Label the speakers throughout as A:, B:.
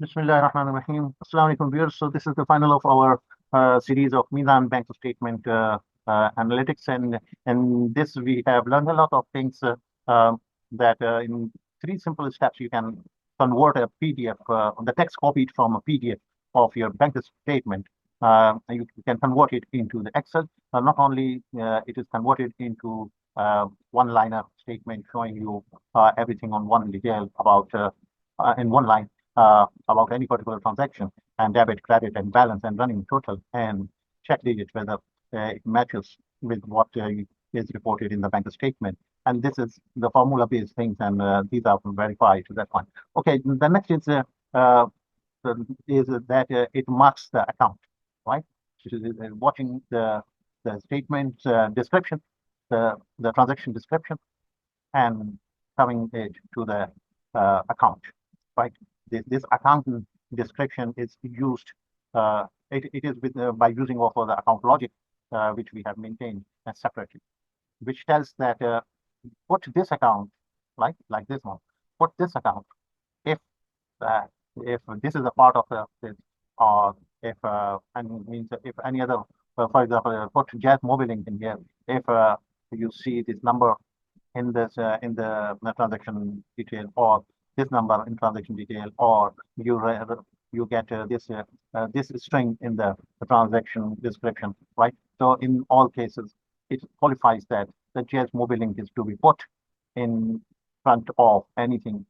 A: Bismillahirrahmanirrahim. Assalamu alaikum viewers. So this is the final of our series of Meezan bank statement analytics, and this we have learned a lot of things that in three simple steps you can convert a PDF, the text copied from a PDF of your bank statement. You can convert it into the Excel. Not only it is converted into one-liner statement showing you everything on one detail about in one line about any particular transaction and debit, credit, and balance and running total and check digit whether it matches with what is reported in the bank statement. And this is the formula-based things, and these are verified to that point. Okay, the next uh, is that it marks the account, right? Which is watching the statement description, the transaction description, and coming it to the account, right? This account description is used. It is with by using of the account logic, which we have maintained separately, which tells that put this account like this one. Put this account if uh, if this is a part of this, or if and means if any other, for example, put Jazz Mobile Link in here. If you see this number in this in the transaction detail, or this number in transaction detail, or you get this string in the transaction description, right? So in all cases, it qualifies that the JS mobile link is to be put in front of anything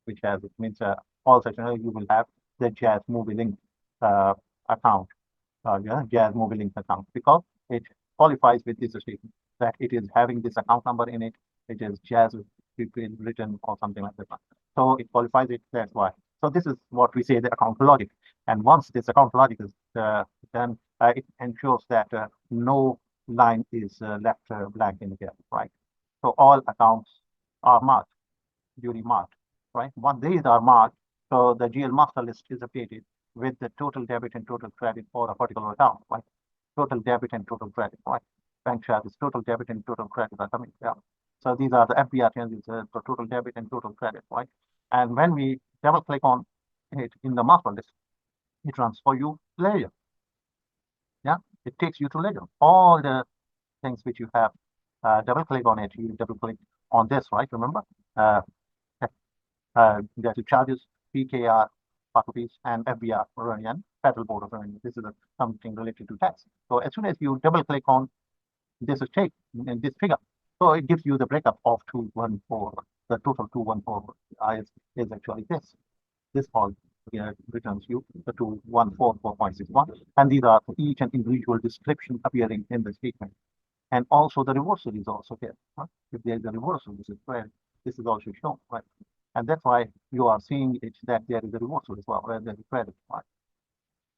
A: which has it means all such you will have the Jazz mobile link uh, account, yeah, Jazz mobile link account, because it qualifies with this statement that it is having this account number in it. It is Jazz written or something like that. So it qualifies it. That's why. So this is what we say the account logic. And once this account logic is done, it ensures that no line is left blank in here, right? So all accounts are marked duly marked, right? Once these are marked, so the GL master list is updated with the total debit and total credit for a particular account, right? Total debit and total credit, right? Bank charges, total debit and total credit are coming down. So these are the FBR changes for total debit and total credit, right? And when we double click on it in the master list, it runs for you layer. Yeah, it takes you to layer. All the things which you have double click on it, you double click on this, right? Remember? There are charges, PKR, properties, and FBR revenue and federal board of revenue. This is something related to tax. So as soon as you double click on this take in this figure, so it gives you the breakup of 214. The total 214 is actually this. This all returns you the 2144.61, and these are each and individual description appearing in the statement. And also the reversal is also here. Right? If there is a reversal, this is where this is also shown, right? And that's why you are seeing it that there is a reversal as well, where there is credit, right?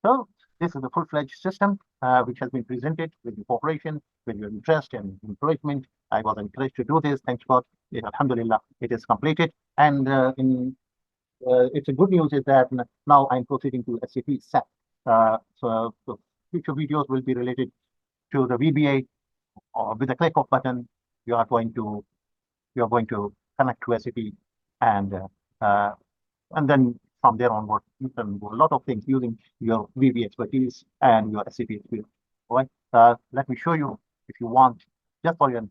A: So this is the full-fledged system which has been presented with the cooperation, with your interest and encouragement. I was encouraged to do this. Thanks God. Alhamdulillah, it is completed. And it's a good news is that now I'm proceeding to SAP SAP. So future videos will be related to the VBA, or with a click of button, you are going to connect to SAP, and uh, and then from there onward, you can do a lot of things using your VB expertise and your SAP experience. All right. Let me show you if you want, just for your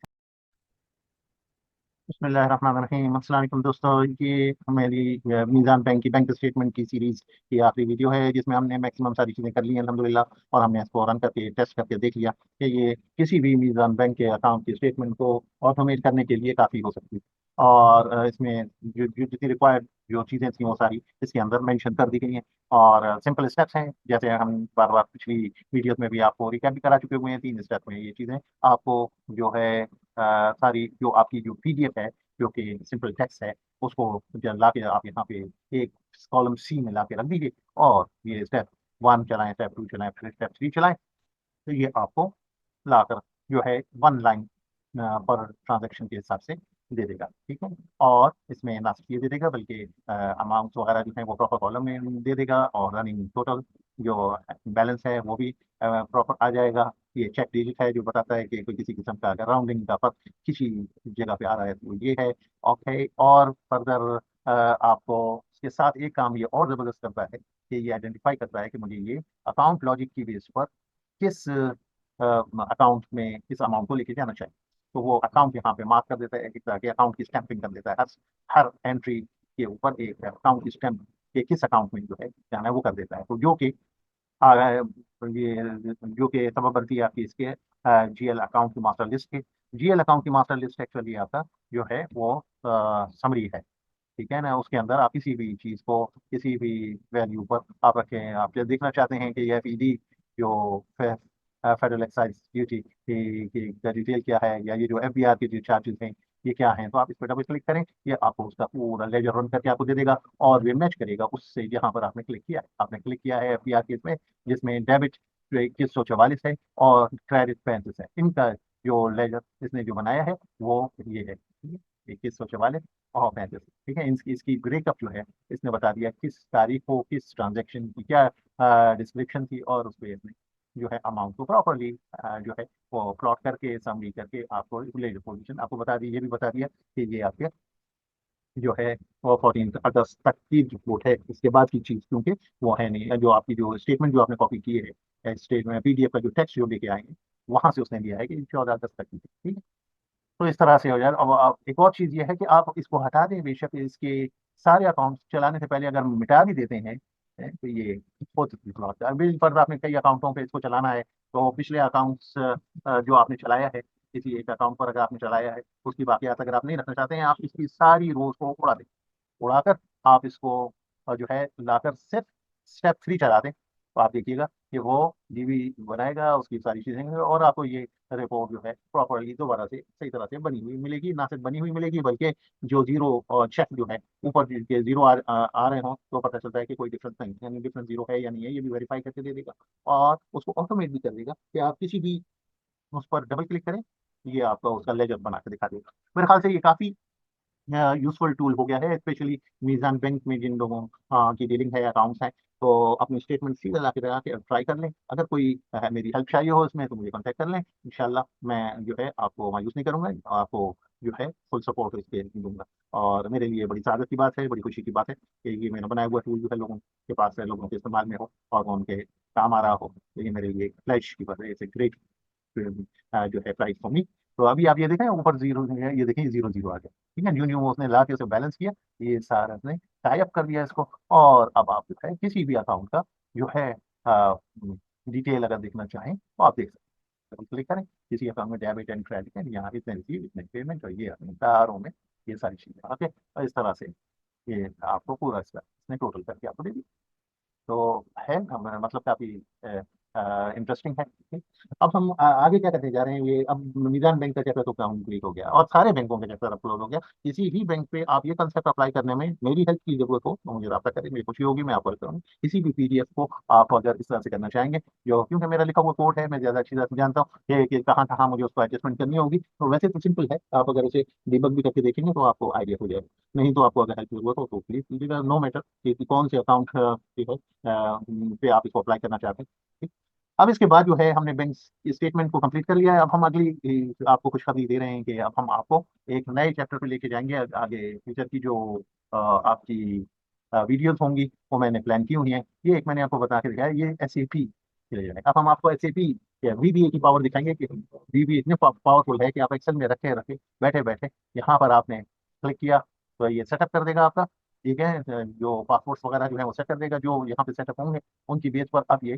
A: बिस्मिल्लाहिर्रहमानिर्रहीम। अस्सलाम वालेकुम दोस्तों, ये हमारी मीज़ान bank की bank statement की series की आखिरी वीडियो है, जिसमें हमने मैक्सिमम सारी चीज़ें कर ली हैं अल्हम्दुलिल्लाह, और हमने इसको रन करके टेस्ट करके देख लिया कि ये किसी भी मीज़ान बैंक के अकाउंट की स्टेटमेंट को ऑटोमेट करने के लिए काफ़ी हो सकती है। और इसमें जो जितनी रिक्वायर्ड जो चीज़ें थी वो सारी इसके अंदर मेंशन कर दी गई हैं, और सिंपल स्टेप्स हैं, जैसे हम बार बार पिछली वीडियोस में भी आपको रिकैप भी करा चुके हुए हैं। 3 स्टेप में ये चीज़ें आपको जो है सारी जो आपकी जो पीडीएफ है, जो कि सिंपल टेक्स्ट है, उसको ला के आप यहाँ पे एक कॉलम सी में ला के रख दीजिए, और ये स्टेप 1 चलाएं, स्टेप 2 चलाएं, फिर स्टेप 3 चलाएं, तो ये आपको लाकर जो है 1 लाइन पर ट्रांजेक्शन के हिसाब से दे देगा। ठीक है, और इसमें ना सिर्फ ये दे देगा बल्कि अमाउंट्स वगैरह जो है वो प्रॉपर कॉलम में दे देगा, और रनिंग टोटल जो बैलेंस है वो भी प्रॉपर आ जाएगा। ये चेक डिजिट है जो बताता है कि कोई किसी किस्म का अगर राउंडिंग का फर्क किसी जगह पे आ रहा है तो ये है। ओके, और फर्दर आपको उसके साथ एक काम ये और जबरदस्त करता है कि ये आइडेंटिफाई करता है कि मुझे ये अकाउंट लॉजिक की बेस पर किस अकाउंट में किस अमाउंट को लेके जाना चाहिए। तो वो अकाउंट यहाँ पे मार्क कर देता है, एक तरह के अकाउंट की स्टैंपिंग कर देता है, हर हर एंट्री के ऊपर एक अकाउंट की स्टैंप के किस अकाउंट में जो है जाना है वो कर देता है। तो जो कि ये जो कि सबब बनती है आपकी इसके जीएल अकाउंट की मास्टर लिस्ट के। जीएल अकाउंट की मास्टर लिस्ट एक्चुअली आपका जो है वो समरी है, ठीक है ना। उसके अंदर आप किसी भी चीज को किसी भी वैल्यू पर आप रखें, आप जब देखना चाहते हैं कि यह पीडी जो फेडरल एक्साइज ड्यूटी की डिटेल क्या है, या ये जो एफबीआर के जो चार्जेस हैं ये क्या हैं, तो आप इस पर डबल क्लिक करें, ये आपको उसका पूरा लेजर रन करके आपको दे देगा और वे मैच करेगा उससे जहां पर आपने क्लिक किया है। आपने क्लिक किया है एफबीआर के इसमें, जिसमें डेबिट 2144 है और क्रेडिट 35 है। इनका जो लेजर इसने जो बनाया है वो ये है, 2144 और 35, ठीक है। इसकी इसकी ब्रेकअप जो है इसने बता दिया किस तारीख को किस ट्रांजैक्शन की क्या डिस्क्रिप्शन थी, और उस पर इसने जो है अमाउंट को प्रॉपरली जो है वो प्लॉट करके समरी करके आपको लेजर पोजीशन आपको बता दी। ये भी बता दिया कि ये आपके जो है वो 14 अगस्त तक की रिपोर्ट है, इसके बाद की चीज क्योंकि वो है नहीं। जो आपकी जो स्टेटमेंट जो आपने कॉपी की है स्टेटमेंट पीडीएफ का जो टेक्स्ट जो लेके आएंगे वहां से उसने दिया है कि 14 अगस्त तक की थी, ठीक है। तो इस तरह से हो जाए। अब एक और चीज ये है कि आप इसको हटा दें, बेशक इसके सारे अकाउंट चलाने से पहले अगर मिटा भी देते हैं तो ये हो सकती है। अभी पर आपने कई अकाउंटों पे इसको चलाना है, तो पिछले अकाउंट्स जो आपने चलाया है किसी एक अकाउंट पर अगर आपने चलाया है उसकी बाकियात अगर आप नहीं रखना चाहते हैं, आप इसकी सारी रोज को उड़ा दें। उड़ाकर आप इसको जो है लाकर सिर्फ स्टेप 3 चला दें, तो आप देखिएगा कि वो डीबी बनाएगा, उसकी सारी चीजें होंगी और आपको ये रिपोर्ट जो है प्रॉपरली दोबारा से सही तरह से बनी हुई मिलेगी। ना सिर्फ बनी हुई मिलेगी बल्कि जो जीरो और चेक जो है ऊपर के जीरो आ रहे हों तो पता चलता है कि कोई डिफरेंस नहीं, यानी डिफरेंस जीरो है या नहीं है ये भी वेरीफाई करके दे देगा। और उसको ऑटोमेट भी कर देगा कि आप किसी भी उस पर डबल क्लिक करें, ये आपका उसका लेजर बना के दिखा देगा। मेरे ख्याल से ये काफी यूजफुल टूल हो गया है, स्पेशली मीज़ान बैंक में जिन लोगों की डीलिंग है अकाउंट्स हैं, तो अपनी स्टेटमेंट सीधे ला के लगा के ट्राई कर लें। अगर कोई मेरी हेल्प चाहिए हो इसमें तो मुझे कांटेक्ट कर लें, इंशाल्लाह मैं जो है आपको मायूस नहीं करूंगा, आपको जो है फुल सपोर्ट इसके दूंगा। और मेरे लिए बड़ी सादत की बात है, बड़ी खुशी की बात है कि ये मेरा बनाया हुआ टूल जो है लोगों के पास है, लोगों के इस्तेमाल में हो और वो उनके काम आ रहा हो, तो ये मेरे लिए फ्लैश की बात है, इट्स ग्रेट जो है प्राइस फॉर मी। तो अभी आप ये देखें ऊपर जीरो है, ये देखिए जीरो जीरो आ गया, ठीक है। न्यू न्यू उसने ला के उसे बैलेंस किया, ये सारा उसने टाई अप कर दिया इसको। और अब आप जो है किसी भी अकाउंट का जो है डिटेल अगर देखना चाहें तो आप देख सकते हैं, क्लिक करें किसी अकाउंट में डेबिट एंड क्रेडिट है, यहाँ इतने रिसीव इतने पेमेंट और ये अपने तारों में ये सारी चीजें ओके। और इस तरह से ये आपको पूरा इसका इसने टोटल करके आपको दे दिया। तो है मतलब काफी इंटरेस्टिंग है, ठीक। अब हम आगे क्या करने जा रहे हैं, ये अब मीज़ान बैंक का चैप्टर तो कंप्लीट हो गया और सारे बैंकों का चैप्टर अपलोड हो गया। किसी भी बैंक पे आप ये कंसेप्ट अप्लाई करने में मेरी हेल्प की जरूरत हो तो मुझे रब्ता करें, मेरी खुशी होगी, मैं आपको हेल्प करूँगी। किसी भी पीडीएफ को आप अगर इस तरह से करना चाहेंगे, जो क्योंकि मेरा लिखा हुआ कोड है मैं ज्यादा अच्छी तरह से जानता हूँ कि कहाँ कहाँ मुझे उसको एडजस्टमेंट करनी होगी, तो वैसे तो सिंपल है, आप अगर उसे डिबग भी करके देखेंगे तो आपको आइडिया हो जाएगा। नहीं तो आपको अगर हेल्प की जरूरत हो तो प्लीज कीजिएगा, नो मैटर कि कौन से अकाउंट है पे आप इसको अप्लाई करना चाहते हैं, ठीक। अब इसके बाद जो है हमने बैंक स्टेटमेंट को कंप्लीट कर लिया है। अब हम अगली आपको खुशखबरी दे रहे हैं कि अब हम आपको एक नए चैप्टर पे लेके जाएंगे। आगे फ्यूचर की जो आपकी वीडियोस होंगी वो मैंने प्लान की हुई हैं। ये एक मैंने आपको बता के दिखाया, ये एसएपी के लिए है। अब हम आपको एसएपी या वीबीए की पावर दिखाएंगे कि वीबीए इतने पावरफुल है कि आप एक्सेल में रखे रखे बैठे बैठे यहाँ पर आपने क्लिक किया तो ये सेटअप कर देगा आपका, ठीक है। जो पासपोर्ट्स वगैरह जो है वो सेट कर देगा, जो यहाँ पे सेटअप होंगे उनकी बेस पर अब ये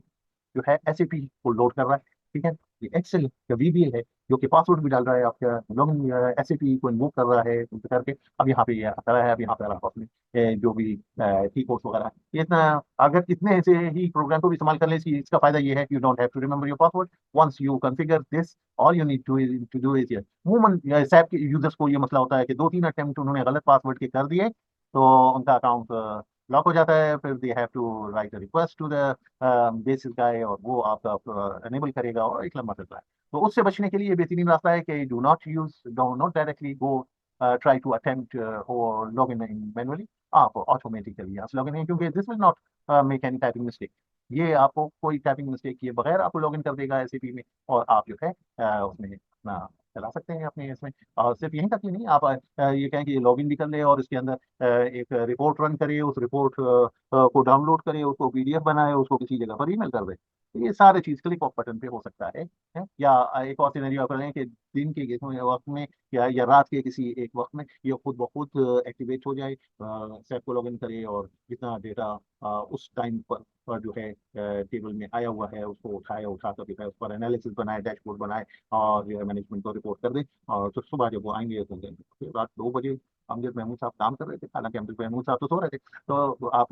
A: जो है एसएपी को लोड कर रहा है, ठीक है। ये एक्सेल का वीबीए है जो कि पासवर्ड भी डाल रहा है आपका, लॉगिन एसएपी को इन्वोक कर रहा है करके। अब यहाँ पे ये आता है, अब यहाँ पे आप अपने जो भी की कोर्स वगैरह है, ये इतना अगर इतने से ही प्रोग्राम को भी इस्तेमाल कर ले, इसका फायदा ये है कि you don't have to remember your password once you configure this, all you need to do is अमूमन सैप के यूजर्स को ये मसला होता है कि 2-3 अटेम्प्ट उन्होंने गलत पासवर्ड के कर दिए तो उनका अकाउंट लॉक हो जाता है, फिर they have to write a request to the basis guy और वो आपका एनेबल करेगा और एक लंबा चलता है। तो उससे बचने के लिए बेहतरीन रास्ता है कि do not directly go try to attempt और लॉग इन मैनुअली, आप ऑटोमेटिकली यहाँ से लॉग इन है, क्योंकि this will not make any typing mistake. ये आपको कोई टाइपिंग मिस्टेक किए बगैर आपको लॉग इन कर देगा एसएपी में और आप जो है उसमें अपना चला सकते हैं अपने इसमें। और सिर्फ यहीं तक ही नहीं, आप ये कहें कि लॉगिन भी कर ले और इसके अंदर एक रिपोर्ट रन करे, उस रिपोर्ट को डाउनलोड करे, उसको पीडीएफ बनाए, उसको किसी जगह पर ईमेल कर दे। तो ये सारे चीज क्लिक ऑफ बटन पे हो सकता है? या एक और सिनेरियो करें कि दिन के वक्त में या रात के किसी एक वक्त में ये खुद ब खुद एक्टिवेट हो जाए, सेट को लॉगिन करे और जितना डेटा उस टाइम पर जो है टेबल में आया हुआ है उसको उठाए, उठा कर दिखाए, उस पर एनालिसिस बनाए, डैशबोर्ड बनाए और जो है मैनेजमेंट को रिपोर्ट कर दें। और तो सुबह जब वो आएंगे तो फिर रात 2 बजे अमजद महमूद साहब काम कर रहे थे, हालांकि अमजद महमूद साहब तो सो रहे थे। तो आप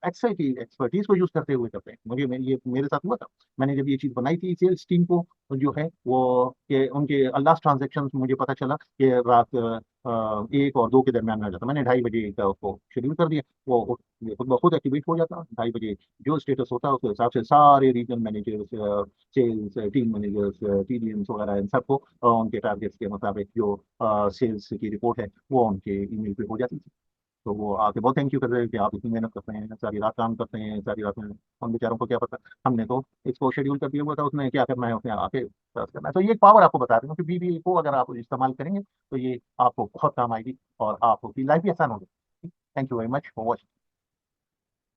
A: एक्सेल की एक्सपर्टीज को यूज करते हुए करते हैं। ये मेरे साथ हुआ था। मैंने जब ये चीज बनाई थी सेल्स टीम को, जो है वो कि उनके लास्ट ट्रांजेक्शन मुझे पता चला कि रात 1 और 2 के दरमियान में आ जाता। मैंने 2:30 बजे का उसको शेड्यूल कर दिया। वो खुद ब खुद एक्टिवेट हो जाता 2:30 बजे। जो स्टेटस होता है उसके हिसाब से सारे regional managers, sales team managers, TDMs वगैरह इन सबको उनके टारगेट्स के मुताबिक जो सेल्स की रिपोर्ट है वो उनके ईमेल पे हो जाती थी। तो वो आके बहुत थैंक यू कर रहे हैं कि आप इतनी मेहनत करते हैं, सारी रात काम करते हैं, सारी रात में। हम बेचारों को क्या पता, हमने तो इसको शेड्यूल कर दिया हुआ था, उसने क्या करना है, उसने आके बस करना है। तो ये एक पावर आपको बता रही हूँ कि बीबी को अगर आप इस्तेमाल करेंगे तो ये आपको बहुत काम आएगी और आपकी लाइफ भी आसान होगी। Thank you very much for watching.